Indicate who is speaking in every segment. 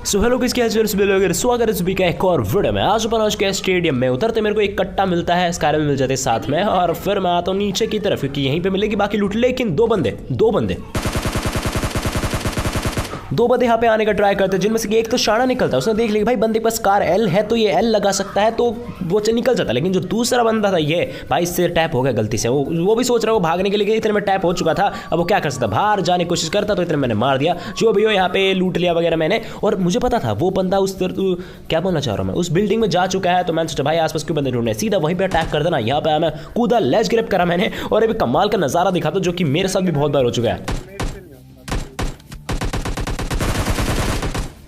Speaker 1: So hello किसके स्वागत है सभी का एक और वीडियो में। आज अपन के स्टेडियम में उतरते मेरे को एक कट्टा मिलता है, स्काई में मिल जाते साथ में, और फिर मैं आता हूँ नीचे की तरफ क्योंकि यहीं पे मिलेगी बाकी लूट। लेकिन दो बंदे यहाँ पे आने का ट्राई करते हैं, जिनमें से एक तो शाना निकलता है। उसने देख लिया भाई बंदे के पास कार एल है तो ये एल लगा सकता है, तो वो निकल जाता है। लेकिन जो दूसरा बंदा था ये भाई इससे टैप हो गया गलती से। वो भी सोच रहा है वो भागने के लिए, इतने में टैप हो चुका था। अब वो क्या कर सकता, बाहर जाने की कोशिश करता तो इतने मैंने मार दिया। जो भी हो यहाँ पे लूट लिया वगैरह मैंने। और मुझे पता था वो बंदा उस क्या बोलना चाह रहा हूँ मैं, उस बिल्डिंग में जा चुका है। तो मैंने सोचा भाई आसपास क्यों बंदे ढूंढने, सीधा वहीं पर अटैक कर देना। यहाँ पे मैं कूदा, लेज ग्रिप करा मैंने और अभी कमाल का नजारा दिखा था जो कि मेरे साथ भी बहुत बार हो चुका है।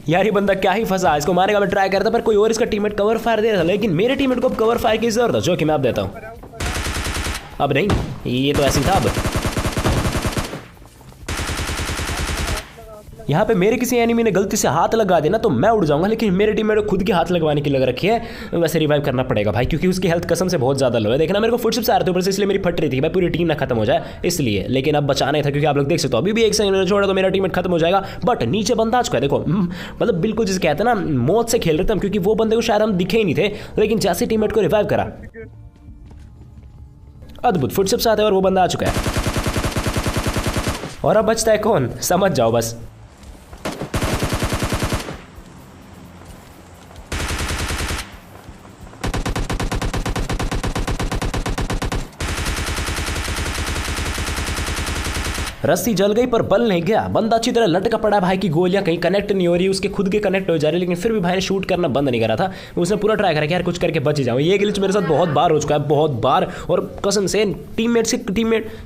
Speaker 1: यार ये बंदा क्या ही फंसा, इसको मारने का मैं ट्राई करता पर कोई और इसका टीममेट कवर फायर दे रहा था। लेकिन मेरे टीममेट को अब कवर फायर की जरूरत है, जो कि मैं अब देता हूं। अब नहीं, ये तो ऐसे ही था। अब यहाँ पे मेरे किसी एनिमी ने गलती से हाथ लगा देना तो मैं उड़ जाऊंगा, लेकिन मेरे टीममेट को खुद की हाथ लगवाने की लग रखी है। वैसे रिवाइव करना पड़ेगा भाई, क्योंकि उसकी हेल्थ कसम से बहुत ज़्यादा लो है। देखना मेरे को फुटस्टेप्स आ रहे थे ऊपर से, इसलिए मेरी फट रही थी भाई पूरी टीम ना खत्म हो जाए इसलिए। लेकिन अब बचाना ही था क्योंकि आप लोग देख सकते हो अभी भी एक सेकंड छोड़ा तो मेरा टीममेट खत्म हो जाएगा। बट नीचे बंदा आ चुका है, देखो मतलब बिल्कुल जिसे कहते हैं ना मौत से खेल रहे थे हम, क्योंकि वो बंदे को शायद हम दिखे ही नहीं थे। लेकिन जैसे टीममेट को रिवाइव करा, अद्भुत फुटस्टेप्स आते हैं और वो बंदा आ चुका है। और अब बचता है कौन, समझ जाओ बस। रस्सी जल गई पर बल नहीं गया। बंदा अच्छी तरह लटका पड़ा है भाई की गोलियां कहीं कनेक्ट नहीं हो रही, उसके खुद के कनेक्ट हो जा रही है। लेकिन फिर भी भाई ने शूट करना बंद नहीं करा था। उसने पूरा ट्राई करा कि यार कुछ करके बच ही जाऊं। ये ग्लिच मेरे साथ बहुत बार हो चुका है, बहुत बार। और कसम से टीममेट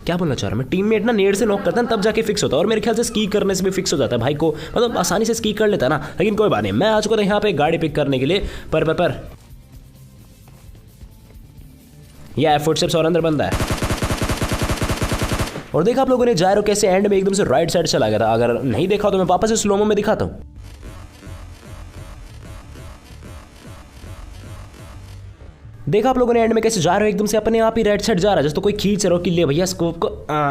Speaker 1: क्या बोलना चाह रहा हूं मैं, टीममेट ना नेड से नॉक करता है तब जाके फिक्स होता है। और मेरे ख्याल से स्की करने से भी फिक्स हो जाता है भाई को, मतलब आसानी से स्की कर लेता है ना। लेकिन कोई बात नहीं, मैं आ चुका था यहाँ पे गाड़ी पिक करने के लिए। पर यह फुटस्टेप्स और अंदर बंदा है। और देखा आप लोगों ने जायरो कैसे एंड में एकदम से राइट साइड चला गया था। अगर नहीं देखा तो मैं वापस से स्लोमो में दिखाता हूं। देखा आप लोगों ने एंड में कैसे जा रहे हो, एकदम से अपने आप ही राइट साइड जा रहा है, जैसे तो कोई खींच रहा हो कि ले भैया स्कोप को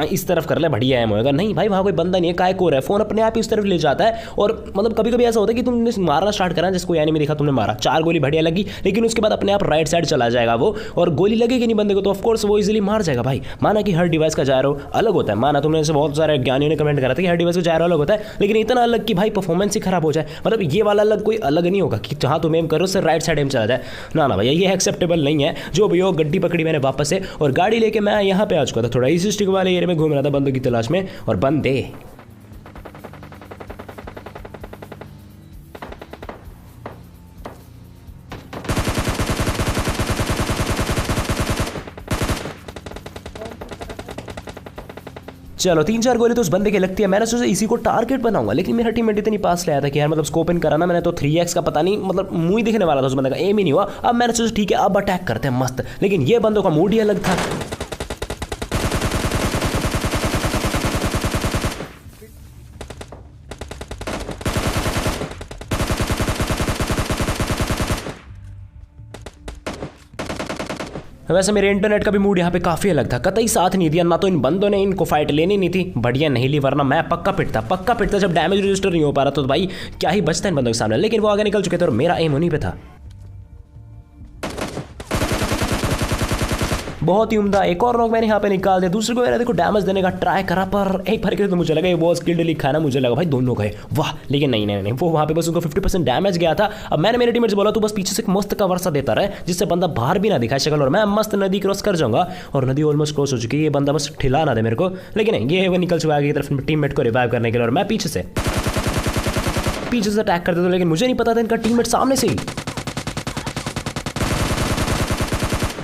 Speaker 1: इस तरफ कर ले, बढ़िया एम होएगा। नहीं भाई वहाँ कोई बंदा नहीं है, काय को रहा है, फोन अपने आप ही उस तरफ ले जाता है। और मतलब कभी कभी ऐसा होता है कि तुमने मारना स्टार्ट करा, जैसे कोई एनिमी देखा तुमने मारा, 4 गोली बढ़िया लगी, लेकिन उसके बाद अपने आप राइट साइड चला जाएगा वो। और गोली लगेगी नहीं बंदे को तो ऑफकोर्स वो इजिली मार जाएगा भाई। माना कि हर डिवाइस का जायरो अलग होता है, माना तुमने जैसे बहुत सारे ज्ञानियों ने कमेंट करा था कि हर डिवाइस का जायरो अलग होता है, लेकिन इतना अलग कि भाई परफॉर्मेंस ही खराब हो जाए। मतलब ये वाला अलग कोई अलग नहीं होगा कि जहाँ तुम एम करो उससे राइट साइड एम चला जाए। ना भैया ये एक्सेप्टेबल नहीं है। जो भी गड्डी पकड़ी मैंने वापस से और गाड़ी लेके मैं यहाँ पे आ चुका था। थोड़ा इसी स्टिक वाले एरिया में घूम रहा था बंदों की तलाश में। और बंदे चलो 3-4 गोली तो उस बंदे के लगती है। मैंने सोचा इसी को टारगेट बनाऊंगा, लेकिन मेरा टीममेट इतनी पास ले आया था कि यार मतलब स्कोप इन करा ना मैंने तो 3x का पता नहीं मतलब मुंह ही दिखने वाला था उस बंदे का, एम ही नहीं हुआ। अब मैंने सोचा ठीक है अब अटैक करते हैं मस्त, लेकिन ये बंदों का मूड ही अलग था। वैसे मेरे इंटरनेट का भी मूड यहाँ पे काफ़ी अलग था, कतई साथ नहीं दिया ना। तो इन बंदों ने इनको फाइट लेनी नहीं थी, बढ़िया नहीं ली, वरना मैं पक्का पिटता जब डैमेज रजिस्टर नहीं हो पा रहा तो भाई क्या ही बचता इन बंदों के सामने। लेकिन वो आगे निकल चुके थे और मेरा एम उन्हीं पे था। बहुत ही उम्दा एक और नॉक मैंने यहाँ पे निकाल दिया। दूसरे को मैंने देखो डैमेज देने का ट्राई करा, पर एक बार के तो मुझे लगा ये बहुत स्किल्ड लिखा है ना, मुझे लगा भाई दोनों गए वाह। लेकिन नहीं वो वहाँ पे बस उनको 50% डैमेज गया था। अब मैंने मेरे टीममेट से बोला तू बस पीछे से एक मस्त कवर सा देता रहे, जिससे बंदा बाहर भी ना दिखाए शक्ल, और मैं मस्त नदी क्रॉस कर जाऊंगा। और नदी ऑलमोस्ट क्रॉस हो चुकी है, ये बंदा बस ठिला ना दे मेरे को। लेकिन नहीं, ये वो निकल चुका आगे की तरफ टीममेट को रिवाइव करने के लिए, और मैं पीछे से अटैक कर देता। लेकिन मुझे नहीं पता था इनका टीममेट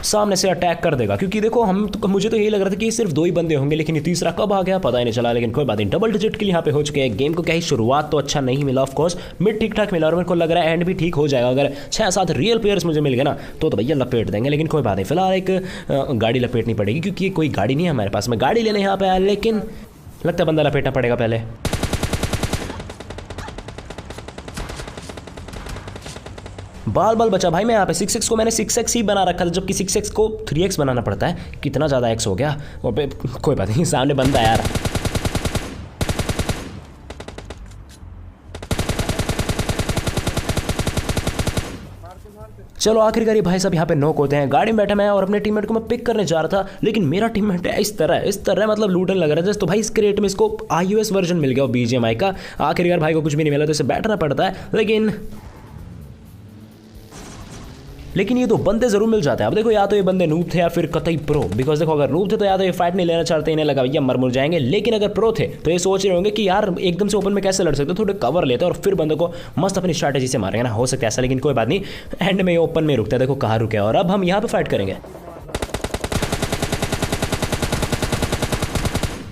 Speaker 1: सामने से अटैक कर देगा, क्योंकि देखो मुझे तो यही लग रहा था कि सिर्फ 2 ही बंदे होंगे, लेकिन ये तीसरा कब आ गया पता ही नहीं चला। लेकिन कोई बात नहीं, डबल डिजिट के लिए यहाँ पे हो चुके हैं। गेम को क्या ही शुरुआत तो अच्छा नहीं मिला, ऑफ कोर्स मिड ठीक ठाक मिला, और मेरे को लग रहा है एंड भी ठीक हो जाएगा। अगर 6-7 रियल प्लेयर्स मुझे मिल गए ना तो भैया लपेट देंगे। लेकिन कोई बात नहीं, फिलहाल एक गाड़ी लपेटनी पड़ेगी, क्योंकि कोई गाड़ी नहीं है हमारे पास। मैं गाड़ी लेने यहाँ पे आया, लेकिन लगता है बंदा लपेटना पड़ेगा पहले। बाल बचा भाई मैं यहाँ पे। 6x को मैंने 6x ही बना रखा था, जबकि 6x को 3x बनाना पड़ता है। कितना ज़्यादा x हो गया। कोई बात नहीं, सामने बंदा यार। चलो आखिरकार ये भाई साहब यहाँ पे नॉक होते हैं, गाड़ी में बैठा मैं और अपने टीममेट को मैं पिक करने जा रहा था, लेकिन मेरा टीममेट है इस तरह मतलब लूटने लग रहा है। तो भाई इस क्रेट में इसको iOS वर्जन मिल गया BGMI का। आखिरकार भाई को कुछ भी नहीं मिला तो इसे बैठना पड़ता है, लेकिन ये तो बंदे जरूर मिल जाते हैं। अब देखो या तो ये बंदे नूब थे या फिर कतई प्रो, बिकॉज देखो अगर नूब थे तो या तो ये फाइट नहीं लेना चाहते, इन्हें लगा भैया मर जाएंगे, लेकिन अगर प्रो थे तो ये सोच रहे होंगे कि यार एकदम से ओपन में कैसे लड़ सकते, थोड़े कवर लेते और फिर बंदों को मस्त अपनी स्ट्रैटेजी से मारेंगे ना, हो सकता है ऐसा, लेकिन कोई बात नहीं, एंड में ये ओपन में रुकता है। देखो कहाँ रुके और अब हम यहाँ पे फाइट करेंगे।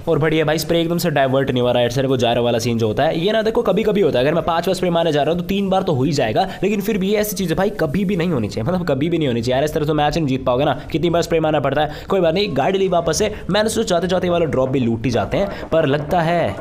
Speaker 1: और बढ़िया भाई स्प्रे एकदम से डाइवर्ट नहीं हो रहा है, साइड को जायरो वाला सीन जो होता है ये ना देखो कभी कभी होता है। अगर मैं 5 बार स्प्रे मारने जा रहा हूँ तो 3 बार तो हो ही जाएगा, लेकिन फिर भी ये ऐसी चीज़ है भाई कभी भी नहीं होनी चाहिए, मतलब कभी भी नहीं होनी चाहिए यार। इस तरह तो मैच नहीं जीत पाओगे ना, कितनी बार स्प्रे मारना पड़ता है। कोई बात नहीं, गाड़ी ली वापस से। मैंने सोचा जाते जाते वाला ड्रॉप भी लूट ही जाते हैं, पर लगता है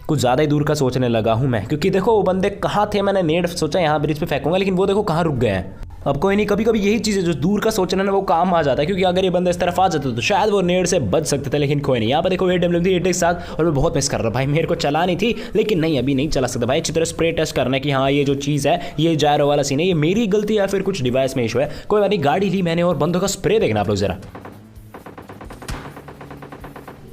Speaker 1: कुछ ज़्यादा ही दूर का सोचने लगा हूँ मैं, क्योंकि देखो वो बंदे कहाँ थे। मैंने नेट सोचा यहाँ ब्रिज पे फेंकूंगा, लेकिन वो देखो कहाँ रुक गए हैं। अब कोई नहीं, कभी कभी यही चीज़ है जो दूर का सोचना ना वो काम आ जाता है, क्योंकि अगर ये बंदे इस तरफ आ जाते तो शायद वो नेट से बच सकते थे, लेकिन कोई नहीं। यहाँ पर देखो 8W8 के साथ, और मैं बहुत मिस कर रहा भाई, मेरे को चलानी थी लेकिन नहीं अभी नहीं चला सकता भाई। अच्छी तरह स्प्रे टेस्ट करना कि हाँ ये जो चीज़ है ये जायरो वाला सीन है, ये मेरी गलती या फिर कुछ डिवाइस में इशू है। कोई बात नहीं, गाड़ी ली मैंने और बंदों का स्प्रे देखना आप लोग जरा।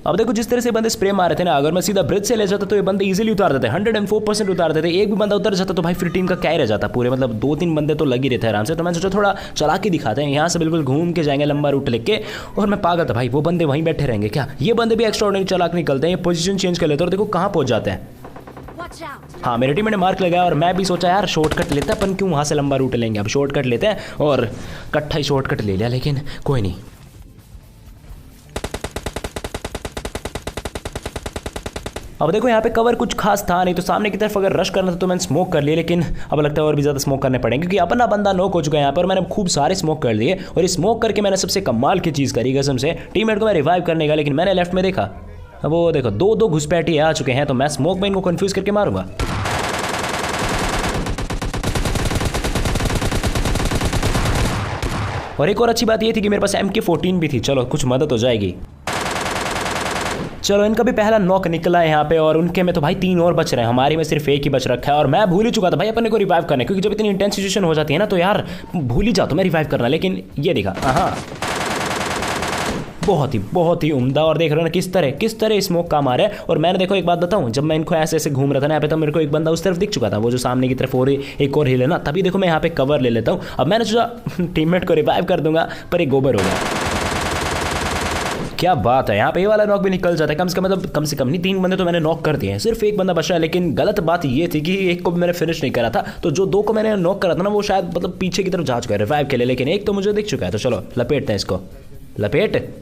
Speaker 1: अब देखो जिस तरह से बंदे स्प्रे मारे थे ना, अगर मैं सीधा ब्रिज से ले जाता तो ये बंदे इजीली उतार देते, 104% उतार देते। एक भी बंदा उतर जाता तो भाई फिर टीम का क्या ही रह जाता, पूरे मतलब 2-3 बंदे तो लग ही रहते आराम से। तो मैंने सोचा थोड़ा चला के दिखाते हैं, यहाँ से बिल्कुल घूम के जाएंगे लंबा रूट लेके। और मैं पागल था भाई, वो बंदे वहीं बैठे रहेंगे क्या? ये बंदे भी एक्स्ट्राऑर्डिनरी चालाक निकलते हैं, ये पोजीशन चेंज कर लेते हैं और देखो कहाँ पहुंच जाते हैं। हाँ मेरे टीम ने मार्क लगाया और मैं भी सोचा यार शॉर्टकट लेते हैं अपन, क्यों वहाँ से लंबा रूट लेंगे, अब शॉर्टकट लेते हैं और कट्ठा ही शॉर्टकट ले लिया, लेकिन कोई नहीं। अब देखो यहाँ पे कवर कुछ खास था नहीं, तो सामने की तरफ अगर रश करना था तो मैंने स्मोक कर लिया, लेकिन अब लगता है और भी ज़्यादा स्मोक करने पड़ेंगे, क्योंकि अपना बंदा नॉक हो चुका है यहाँ पर। मैंने खूब सारे स्मोक कर लिए और इस स्मोक करके मैंने सबसे कमाल की चीज़ करी कसम से, टीममेट को मैं रिवाइव करने का, लेकिन मैंने लेफ्ट में देखा अब वो देखो 2 घुसपैठी आ चुके हैं, तो मैं स्मोक में इनको कन्फ्यूज़ करके मारूंगा। और एक और अच्छी बात ये थी कि मेरे पास MK14 भी थी, चलो कुछ मदद हो जाएगी। चलो इनका भी पहला नॉक निकला है यहाँ पे, और उनके में तो भाई 3 और बच रहे हैं, हमारी में सिर्फ 1 ही बच रखा है। और मैं भूल ही चुका था भाई अपने को रिवाइव करने, क्योंकि जब इतनी इंटेंस सिचुएशन हो जाती है ना तो यार भूल ही जाता मैं रिवाइव करना, लेकिन ये दिखा हाँ बहुत ही उम्दा। और देख रहे हो ना किस तरह स्मोक काम आ रहा है। और मैंने देखो एक बात बताऊं, जब मैं इनको ऐसे घूम रहा था ना यहाँ पे, तो मेरे को एक बंदा उस तरफ दिख चुका था, वो जो सामने की तरफ और एक और हिल है ना, तभी देखो मैं यहाँ पे कवर ले लेता हूँ। अब मैंने सोचा टीममेट को रिवाइव कर दूंगा, पर एक गोबर हो गया। क्या बात है, यहाँ पे ये वाला नॉक भी निकल जाता है, कम से कम नहीं 3 बंदे तो मैंने नॉक कर दिए हैं, सिर्फ 1 बंदा बचा है। लेकिन गलत बात ये थी कि एक को मैंने फिनिश नहीं करा था, तो जो 2 को मैंने नॉक करा था ना वो शायद मतलब पीछे की तरफ जा चुका है रिवाइव के लिए, लेकिन एक तो मुझे दिख चुका है। तो चलो लपेटते हैं इसको, लपेट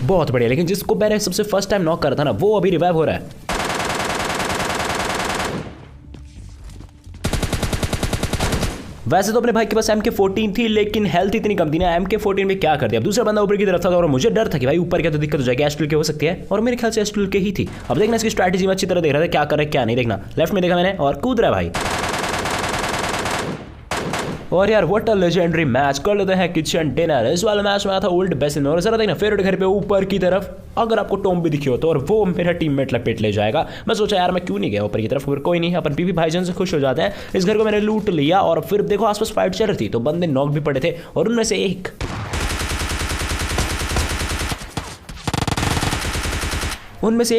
Speaker 1: बहुत बढ़िया। लेकिन जिसको मैंने सबसे फर्स्ट टाइम नॉक करा था ना वो अभी रिवाइव हो रहा है। वैसे तो अपने भाई के पास MK14 थी, लेकिन हेल्थ इतनी कम थी ना, MK14 में क्या कर दिया। अब दूसरा बंदा ऊपर की तरफ था और मुझे डर था कि भाई ऊपर क्या तो दिक्कत हो जाएगी, एस्ट्रल के हो सकती है, और मेरे ख्याल से एस्ट्रल के ही थी। अब देखना इसकी स्ट्रैटेजी में अच्छी तरह देख रहा था क्या कर रहा है क्या नहीं, देखना लेफ्ट में देखा मैंने और कूद रहा है भाई। और यार व्हाट अ लेजेंडरी मैच, कर लेते हैं किचन डिनर। इस वाले मैच में आया था ओल्ड बेसिन में, और जरा देखना फेवरेट घर पे ऊपर की तरफ अगर आपको टॉम भी दिखी हो तो, और वो मेरा टीममेट लपेट ले जाएगा। मैं सोचा यार मैं क्यों नहीं गया ऊपर की तरफ, फिर कोई नहीं, अपन पीपी भाईजान से खुश हो जाते हैं। इस घर को मैंने लूट लिया और फिर देखो आसपास फाइट चल रही थी, तो बंदे नॉक भी पड़े थे, और उनमें से एक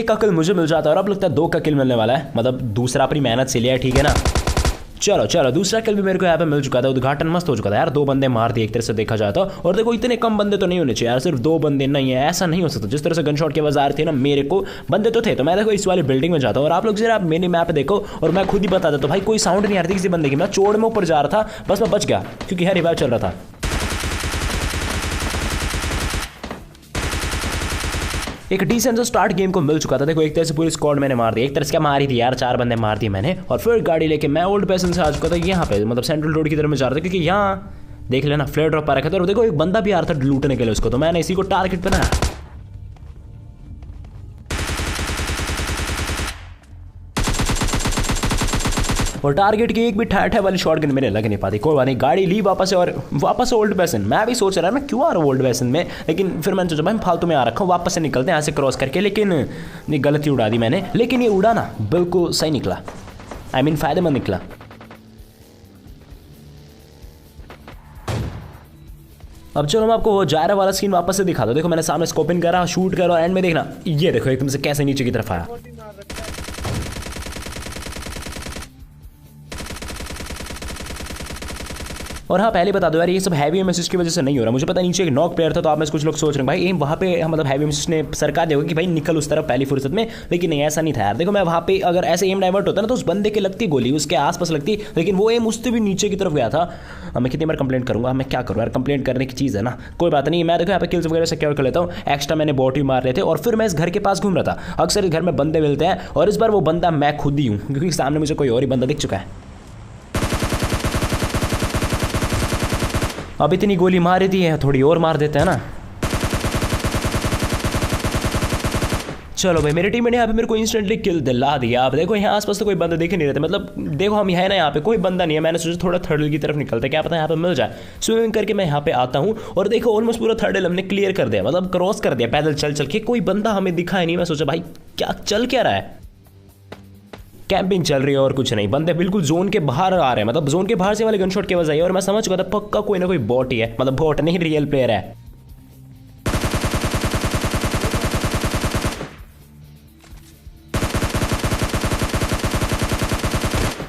Speaker 1: का किल मुझे मिल जाता है। और अब लगता है 2 का किल मिलने वाला है, मतलब दूसरा अपनी मेहनत से लिया है, ठीक है ना। चलो दूसरा किल भी मेरे को यहाँ पे मिल चुका था, उद्घाटन मस्त हो चुका था यार। 2 बंदे मार दिए एक तरह से देखा जाता। और देखो इतने कम बंदे तो नहीं होने चाहिए यार, सिर्फ 2 बंदे नहीं है, ऐसा नहीं हो सकता। जिस तरह से गन शॉट की आवाज़ आ रही थी ना, मेरे को बंदे तो थे, तो मैं देखो इस वाली बिल्डिंग में जाता हूँ। और आप लोग जरा मेरी मैप देखो और मैं खुद ही बता देता हूँ भाई, कोई साउंड नहीं आ रही थी किसी बंदे की। मैं चोड़ में ऊपर जा रहा था, बस मैं बच गया क्योंकि यार रिवाइव चल रहा था। एक डिसेंट स्टार्ट गेम को मिल चुका था। देखो एक तरह से पूरी स्क्वाड मैंने मार दी, एक तरह से क्या मारी थी यार, 4 बंदे मार दिए मैंने। और फिर गाड़ी लेके मैं ओल्ड पैसन से आ चुका था यहाँ पे, मतलब सेंट्रल रोड की तरफ में जा रहा था, क्योंकि यहाँ देख लेना फ्लेयर ड्रॉप आ रखा था। और देखो एक बंदा भी आ रहा था लूटने के लिए उसको, तो मैंने इसी को टारगेट बनाया। और टारगेट की एक भी ठा वाली शॉटगन मेरे लग नहीं पाती। कोई बात नहीं, गाड़ी ली वापस से, और वापस ओल्ड पैसन। मैं भी सोच रहा मैं क्यों आ रहा हूँ ओल्ड पैसन में, लेकिन फिर मैंने सोचा भाई फालतू में आ रखा हूँ, वापस से निकलते हैं यहाँ से क्रॉस करके। लेकिन ये गलती उड़ा दी मैंने, लेकिन ये उड़ा ना बिल्कुल सही निकला, I mean फ़ायदेमंद निकला। अब चलो मैं आपको वो जायरा वाला सीन वापस से दिखा दो। देखो मैंने सामने स्कोप इन करा, शूट करा, एंड में देखना ये देखो एकदम से कैसे नीचे की तरफ आया। और हाँ पहले बता दो यार, ये सब हैवी एमएसएस की वजह से नहीं हो रहा। मुझे पता नीचे एक नॉक प्लेयर था, तो आप में से कुछ लोग सोच रहे हैं भाई वहाँ पे मतलब हैवी एमएसएस ने सरकार देगा कि भाई निकल उस तरफ पहली फुर्सत में, लेकिन नहीं ऐसा नहीं था यार। देखो मैं वहाँ पे अगर ऐसे एम डाइवर्ट होता ना तो उस बंदे के लगती गोली उसके आसपास लगती, लेकिन वो एम उससे भी नीचे की तरफ गया था। मैं कितनी बार कंप्लेंट करूँगा, मैं क्या करूँ यार, कंप्लेंट करने की चीज़ है ना, कोई बात नहीं। मैं देखो यहाँ पे किल्स वगैरह सिक्योर कर लेता हूँ, एक्स्ट्रा मैंने बॉट भी मार रहे थे, और फिर मैं इस घर के पास घूम रहा था। अक्सर इस घर में बंदे मिलते हैं, और इस बार वो बंदा मैं खुद ही हूँ, क्योंकि सामने मुझे कोई और ही बंदा दिख चुका है। अब इतनी गोली मार दी है, थोड़ी और मार देते हैं ना। चलो भाई मेरे टीम ने यहाँ पे मेरे को इंस्टेंटली किल दिला दिया। आप देखो यहाँ आसपास तो कोई बंदा देखे नहीं रहते, मतलब देखो हम है ना, यहाँ पे कोई बंदा नहीं है। मैंने सोचा थोड़ा थर्डल की तरफ निकलते, क्या पता यहाँ पे मिल जाए। स्विमिंग करके मैं यहाँ पे आता हूँ, और देखो ऑलमोस्ट पूरा थर्डल हमने क्लियर कर दिया, मतलब क्रॉस कर दिया पैदल चल चल के। कोई बंदा हमें दिखा ही नहीं। मैं सोचा भाई क्या चल क्या रहा है, कैंपिंग चल रही है और कुछ नहीं। बंदे बिल्कुल जोन के बाहर आ रहे हैं, मतलब जोन के बाहर से वाले गनशॉट के वजह आई, और मैं समझ चुका था पक्का कोई ना कोई बॉट ही है, मतलब बॉट नहीं रियल प्लेयर है।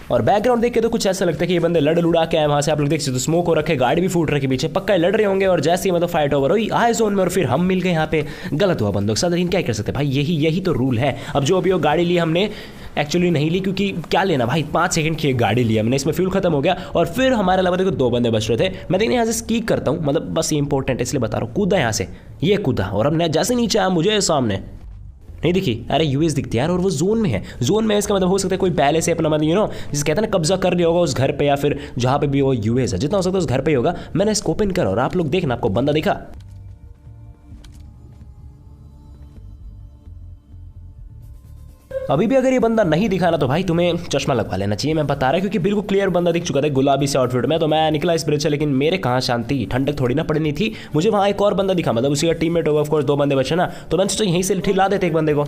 Speaker 1: और बैकग्राउंड देख के तो कुछ ऐसा लगता है कि ये बंदे लड़ लुड़ा के आए वहां से। आप लोग देख सकते हो स्मोक हो रखे, गाड़ी भी फूट रखी पीछे, पक्का लड़ रहे होंगे। और जैसे ही मतलब फाइट ओवर हुई आए जोन में, और फिर हम मिल गए यहाँ पे। गलत हुआ बंदों के साथ, लेकिन क्या कर सकते भाई, यही तो रूल है। अब जो अभी वो गाड़ी ली हमने, एक्चुअली नहीं ली, क्योंकि क्या लेना भाई, 5 सेकंड की एक गाड़ी ली हमने, इसमें फ्यूल खत्म हो गया, और फिर हमारे अलावा देखो 2 बंदे बच रहे थे। मैं देखने यहाँ से स्कीक करता हूँ, मतलब बस ये इंपॉर्टेंट है इसलिए बता रहा हूँ। कूदा यहाँ से, ये कूदा, और अब जैसे नीचे आया मुझे सामने नहीं दिखी, अरे यूएस दिखती है यार, और वो जोन में है। जोन में इसका मतलब हो सकता है कोई पहले से अपना मतलब जिसे कहते हैं ना कब्जा कर लिया होगा उस घर पे, या फिर जहाँ पे भी वो यूएस है, जितना हो सकता है उस घर पे ही होगा। मैंने इसको ओपन करा, और आप लोग देखना आपको बंदा दिखा। अभी भी अगर ये बंदा नहीं दिखा ना तो भाई तुम्हें चश्मा लगवा लेना चाहिए, मैं बता रहा, क्योंकि बिल्कुल क्लियर बंदा दिख चुका था गुलाबी से आउटफिट में। तो मैं निकला इस ब्रिज से, लेकिन मेरे कहाँ शांति, ठंडक थोड़ी ना पड़नी थी। मुझे वहाँ एक और बंदा दिखा, मतलब उसी का टीममेट होगा, ऑफ कोर्स 2 बंदे बचे ना, तो मैंने सोचा यहीं से ठिला देते एक बंदे को।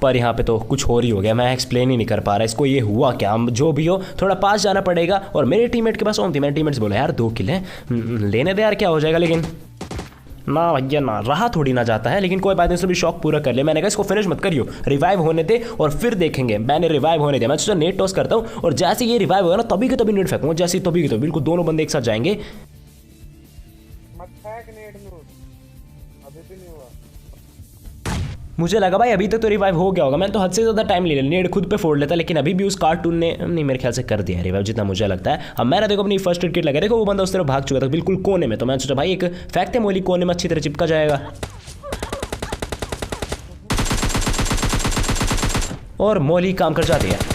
Speaker 1: पर यहाँ पे तो कुछ और ही हो गया, मैं एक्सप्लेन ही नहीं कर पा रहा इसको, ये हुआ क्या। जो भी हो थोड़ा पास जाना पड़ेगा, और मेरे टीममेट के पास ऑन थी। मैंने टीममेट से बोला यार 2 किल हैं, लेने दे यार क्या हो जाएगा, लेकिन ना भैया ना, रहा थोड़ी ना जाता है। लेकिन कोई बात नहीं, भी शौक पूरा कर लिया। मैंने कहा इसको फिनिश मत करियो, रिवाइव होने दे और फिर देखेंगे। मैंने रिवाइव होने दिया, मैं सोचा नेट टॉस करता हूँ, और जैसे ये रिवाइव होगा ना तभी के तभी नेट फेंकूंगा, जैसे तभी के तो बिल्कुल दोनों बंदे एक साथ जाएंगे। मुझे लगा भाई अभी तक तो रिवाइव हो गया होगा, मैंने तो हद से ज़्यादा टाइम ले लिया, नेट खुद पे फोड़ लेता, लेकिन अभी भी उस कार्टून ने नहीं मेरे ख्याल से कर दिया रिवाइव, जितना मुझे लगता है। अब मैंने देखो अपनी फर्स्ट एड किट लगा, देखो वो बंदा उस तरफ भाग चुका था बिल्कुल कोने में, तो मैंने सोचा भाई एक फैक्ट है मोली कोने में अच्छी तरह चिपका जाएगा, और मोली काम कर जाती है।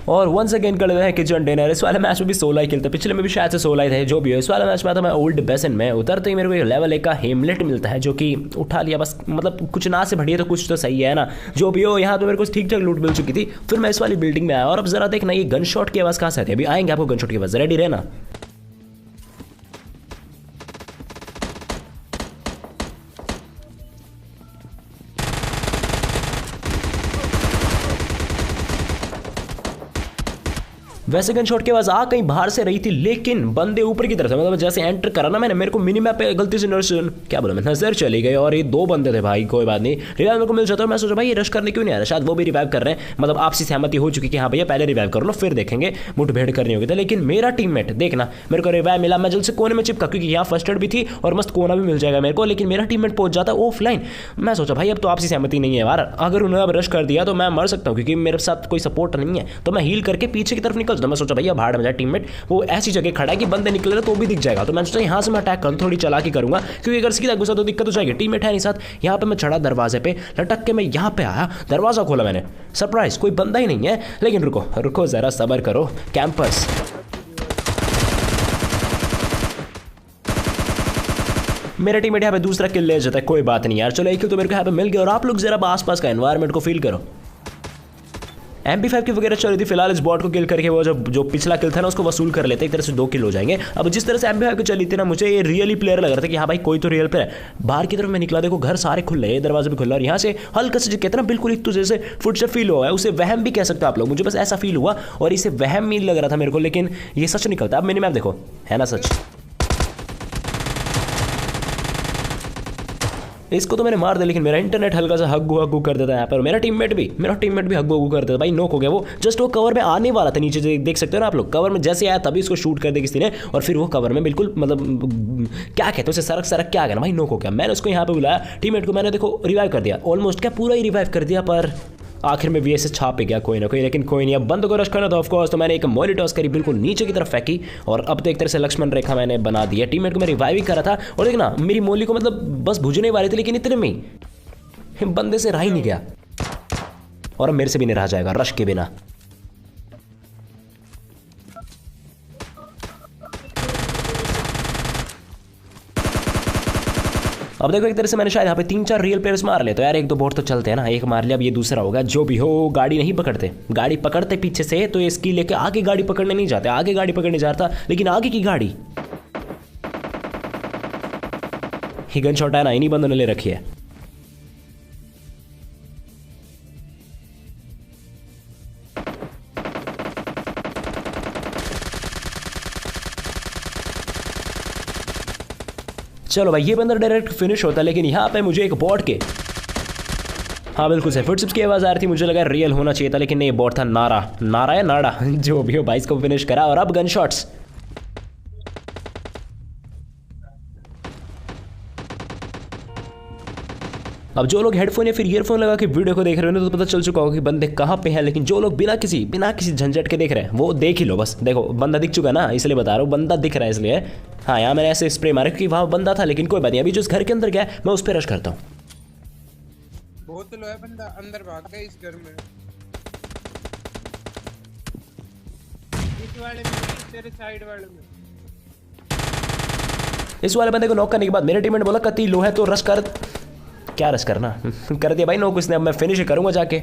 Speaker 1: और वंस अगेन कर लेते हैं किचन डिनर। इस वाले मैच में भी 16 ही खेलते, पिछले में भी शायद से 16 ही थे, जो भी हो। इस वाले मैच में तो मैं ओल्ड बेसन में उतरते ही मेरे को एक लेवल 1 का हेमलेट मिलता है, जो कि उठा लिया बस, मतलब कुछ ना से बढ़िया तो कुछ तो सही है ना, जो भी हो। यहाँ तो मेरे को ठीक ठाक लूट मिल चुकी थी। फिर मैं इस वाली बिल्डिंग में आया, और अब जरा देखना ये गन शॉट की आवाज़ कहाँ से आती है। अभी आएंगे आपको गन शॉट की आवाज़, रेडी रहना। वैसे गन शॉट के आवाज आ कहीं बाहर से रही थी, लेकिन बंदे ऊपर की तरफ से, मतलब जैसे एंटर करा ना मैंने, मेरे को मिनी मैप पे गलती से नजर चली गई, और ये 2 बंदे थे भाई। कोई बात नहीं, रिवाइव मेरे को मिल जाता है। मैं सोचा भाई ये रश करने क्यों नहीं आ रहा, शायद वो भी रिवाइव कर रहे हैं, मतलब आपसी सहमति हो चुकी कि हाँ भैया पहले रिवाइव कर लो फिर देखेंगे, मुठभेड़ करनी होगी। लेकिन मेरा टीममेट देखना, मेरे को रिवाइव मिला, मैं जल्द से कोने में चिपका, क्योंकि यहाँ फर्स्ट एड भी थी और मस्त कोना भी मिल जाएगा मेरे को, लेकिन मेरा टीममेट पहुंच जाता ऑफलाइन। मैं सोचा भाई अब तो आपसी सहमति नहीं है यार, अगर उन्होंने अब रश कर दिया तो मैं मर सकता हूँ, क्योंकि मेरे साथ कोई सपोर्ट नहीं है। तो मैं हील करके पीछे की तरफ निकल जाता। मैं सोचा भैया भाड़ में जाए, टीममेट वो ऐसी जगह खड़ा है कि बंदे निकल रहे तो भी दिख जाएगा। तो मैं सोचा यहाँ से मैं अटैक करूँ, थोड़ी चालाकी करूंगा, क्योंकि अगर सीधा घुसा तो दिक्कत हो जाएगी। टीममेट है नहीं साथ। यहाँ पे मैं चढ़ा दरवाजे पे, लटक के मैं यहाँ पे आया, दरवाजा खोला मैंने, सरप्राइज कोई बंदा ही नहीं है। लेकिन रुको रुको जरा सब्र करो कैंपर्स। मेरा टीममेट यहाँ पे दूसरा किल ले जाता है, कोई बात नहीं यार, चलो एक किल तो मेरे को यहाँ पे मिल गया। और आप लोग जरा आसपास का एनवायरनमेंट को फील करो, MP5 की वगैरह चल रही थी। फिलहाल इस बॉट को किल करके वो जो पिछला किल था ना उसको वसूल कर लेते, एक तरह से 2 किल हो जाएंगे। अब जिस तरह से MP5 की चली थी ना, मुझे ये रियली प्लेयर लग रहा था कि हाँ भाई कोई तो रियल प्लेयर है। बाहर की तरफ मैं निकला, देखो घर सारे खुले हैं, दरवाजा भी खुला, और यहाँ से हल्का से कहते हैं ना बिल्कुल एक तो जैसे फुटस्टेप फील हुआ है, उसे वहम भी कह सकते हो आप लोग, मुझे बस ऐसा फील हुआ और इसे वहम ही लग रहा था मेरे को, लेकिन ये सच निकलता। अब मिनी मैप देखो, है ना सच। इसको तो मैंने मार दिया, लेकिन मेरा इंटरनेट हल्का सा हग्गू हग्गू कर देता है यहाँ पर। मेरा टीममेट भी हग्गू हग्गू कर देता। भाई नोक हो गया वो, जस्ट वो कवर में आने वाला था, नीचे देख सकते हो ना आप लोग, कवर में जैसे आया तभी उसको शूट कर दिया किसी ने, और फिर वो कवर में बिल्कुल मतलब क्या कहते हैं उसे, सरक सरक क्या कहना, भाई नोक हो गया। मैंने उसको यहाँ पे बुलाया, टीममेट को मैंने देखो रिवाइव कर दिया, ऑलमोस्ट क्या पूरा ही रिवाइव कर दिया, पर आखिर में VSS छाप गया कोई ना कोई, लेकिन कोई नहीं। अब बंद को रश करना था ऑफकोर्स, तो मैंने एक मोलिटॉस करी बिल्कुल नीचे की तरफ फेंकी, और अब तो एक तरह से लक्ष्मण रेखा मैंने बना दी है। टीममेट को मैं रिवाइव ही करा था, और देखना मेरी मोली को मतलब बस भुजने वाली थी, लेकिन इतने में ही बंदे से रह ही नहीं गया, और अब मेरे से भी नहीं रहा जाएगा रश के बिना। अब देखो एक तरह से मैंने शायद यहाँ पे 3-4 रियल प्लेयर्स मार ले, तो यार 1-2 बोट तो चलते हैं ना। एक मार लिया, अब ये दूसरा होगा। जो भी हो गाड़ी नहीं पकड़ते, गाड़ी पकड़ते पीछे से, तो इसकी लेके आगे गाड़ी पकड़ने नहीं जाते, आगे गाड़ी पकड़ने जाता, लेकिन आगे की गाड़ी ही गन शॉट है ना, इन्हीं बंदों ने ले रखी है। चलो भाई ये बंदर डायरेक्ट फिनिश होता है, लेकिन यहाँ पे मुझे एक बॉट के, हाँ बिल्कुल सही, फुटस्टेप्स की आवाज़ आ रही थी, मुझे लगा रियल होना चाहिए था, लेकिन नहीं, बॉट था। नारा या नाड़ा जो भी हो भाई, इसको फिनिश करा। और अब गन शॉट्स, अब जो लोग हेडफोन या फिर ईयरफोन लगा के वीडियो को देख रहे हो तो पता चल चुका होगा कि बंदे कहाँ पे हैं, लेकिन जो लोग बिना किसी झंझट के देख रहे हैं वो देख ही लो बस। देखो बंदा दिख चुका ना, इसलिए बता रहा हूँ, बंदा दिख रहा है इसलिए। हाँ यहाँ मैंने ऐसे स्प्रे मारा क्योंकि वहाँ बंदा था, लेकिन कोई बात नहीं, अभी जो इस घर के अंदर गया मैं उस पर रश करता हूँ।
Speaker 2: बहुत लो है बंदा, अंदर भाग गया इस घर में, इस वाले में, तेरे साइड वाले में।
Speaker 1: इस वाले बंदे को नॉक करने के बाद मेरे टीममेट बोला कति लो है तो रश कर। क्या रश करना कर दिया भाई नॉक उसने, अब मैं फिनिश करूंगा जाके।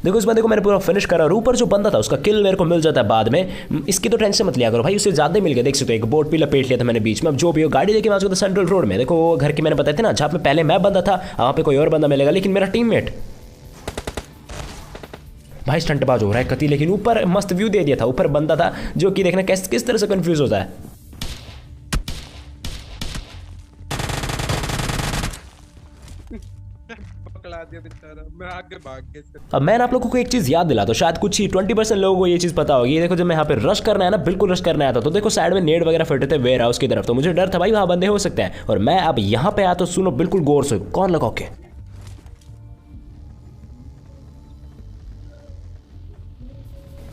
Speaker 1: देखो इस बंदे को मैंने पूरा फिनिश करा, और ऊपर जो बंदा था उसका किल मेरे को मिल जाता है बाद में, इसकी तो टेंशन मत लिया करो भाई, उससे ज्यादा मिल गया। देख सकते हो एक बोट भी लपेट लिया था मैंने बीच में। अब जो भी हो गाड़ी लेके मैं आ चुका था सेंट्रल रोड में। देखो वो घर के मैंने बताया थे ना, जहाँ पे पहले मैं बंदा था वहाँ पे कोई और बंदा मिलेगा, लेकिन मेरा टीममेट भाई स्टंटबाज हो रहा है कति, लेकिन ऊपर मस्त व्यू दे दिया था, ऊपर बंदा था जो कि देखना किस तरह से कंफ्यूज होता है।
Speaker 2: मैं आगे भाग गया।
Speaker 1: अब मैं आप लोगों को एक चीज याद दिला, तो शायद कुछ ही 20% लोगों को ये चीज पता होगी। देखो जब मैं यहाँ पे रश करना है ना, बिल्कुल रश करना आया था, तो देखो साइड में नेड वगैरह फटे थे वेयर हाउस की तरफ, तो मुझे डर था भाई वहां बंदे हो सकते हैं, और मैं अब यहाँ पे आया तो सुनो बिल्कुल गौर से, कौन लगा के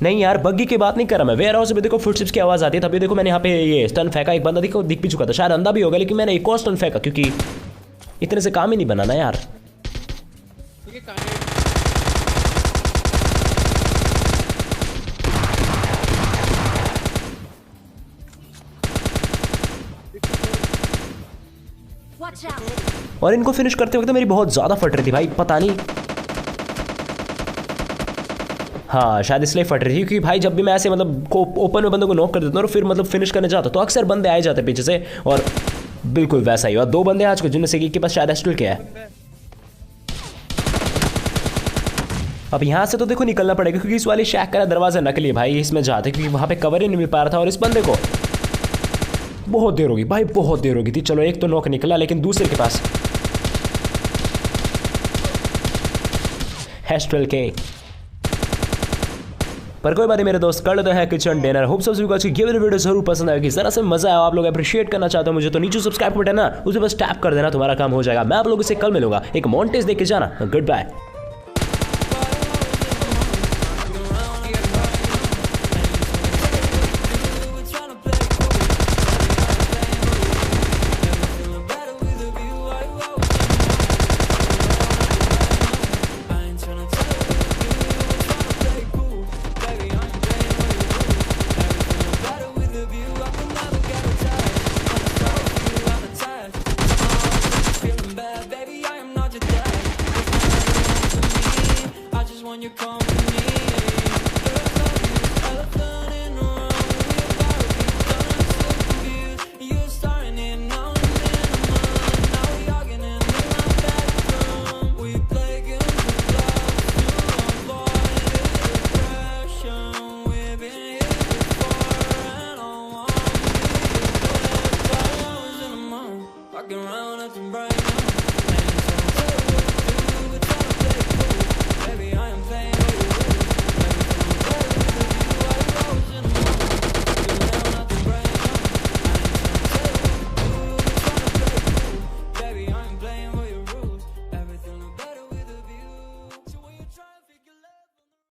Speaker 1: नहीं यार बग्गी की बात नहीं कर रहा मैं। वेयर हाउस में देखो फुटस्टेप्स की आवाज आती है, तभी देखो मैंने यहाँ पे ये स्टन फेंका, एक बंदा दिख भी चुका था, शायद अंधा भी होगा, लेकिन मैंने एक और स्टन फेंका क्योंकि इतने से काम ही नहीं बनाना यार। और इनको फिनिश करते वक्त मेरी बहुत ज्यादा फट रही थी भाई, पता नहीं, हाँ शायद इसलिए फट रही थी क्योंकि भाई जब भी मैं ऐसे मतलब को ओपन में बंदों को नॉक कर देता हूँ और फिर मतलब फिनिश करने जाता तो अक्सर बंदे आए जाते पीछे से, और बिल्कुल वैसा ही हुआ। 2 बंदे आज को जिनमें से एक के पास शायद एस्टल क्या है। अब यहाँ से तो देखो निकलना पड़ेगा क्योंकि इस वाली शैक का दरवाजा नकली है भाई, इसमें जाते क्योंकि वहाँ पे कवर ही नहीं मिल पा रहा था, और इस बंदे को बहुत देर होगी भाई, बहुत देर होगी थी। चलो एक तो नॉक निकला, लेकिन दूसरे के पास हेस्ट्रल के, पर कोई बात नहीं मेरे दोस्त, कर लेते हैं किचन डिनर। होप सब को अच्छी वीडियो जरूर पसंद आएगी, जरा से मजा आया, आप लोग अप्रिशिएट करना चाहते हो मुझे, तो नीचे सब्सक्राइब बटन है ना उसे बस टैप कर देना, तुम्हारा काम हो जाएगा। मैं आप लोगों से कल मिलूंगा, एक मॉन्टेज देख के जाना। Good bye.
Speaker 3: Rockin' around left and right now.